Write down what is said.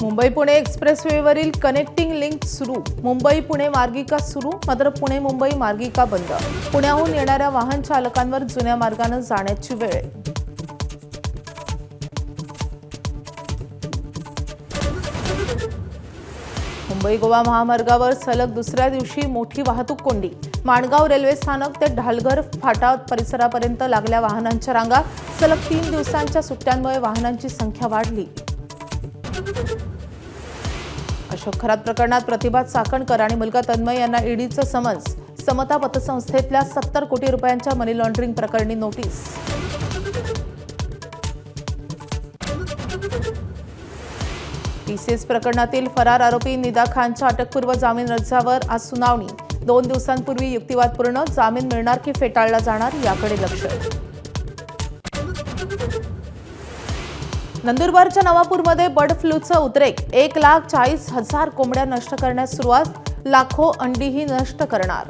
Mumbai Pune एक्सप्रेसवेवरील connecting link सुरू. मुंबई पुणे मार्गिका सुरू, मात्र पुणे मुंबई मार्गिका बंद. पुण्याहून येणाऱ्या वाहन चालकांवर जुन्या मार्गाने जाण्याची वेळ. मुंबई गोवा महामार्गावर सलग दुसऱ्या दिवशी मोठी वाहतूक कोंडी. माणगाव रेल्वे स्थानक ते ढालघर फाटा परिसरापर्यंत लागल्या वाहनांच्या रांगा. सलग 3 दिवसांच्या सुट्ट्यांमुळे वाहनांची संख्या वाढली. अशोक खरात प्रकरणात प्रतिभा चाकणकर आणि मुलगा तन्मय यांना ईडीचं समन्स. समता पतसंस्थेतल्या 70 कोटी रुपयांच्या मनी लॉन्ड्रिंग प्रकरणी नोटीस. टीसीएस प्रकरणातील फरार आरोपी निदा खानच्या अटकपूर्व जामीन अर्जावर आज सुनावणी. 2 दिवसांपूर्वी युक्तिवाद पूर्ण. जामीन मिळणार की फेटाळला जाणार याकडे लक्ष. नंदुरबारच्या नवापूरमध्ये बर्ड फ्लूचा उद्रेक. 1,40,000 कोंबड्या नष्ट करण्यास सुरुवात. लाखो अंडीही नष्ट करणार.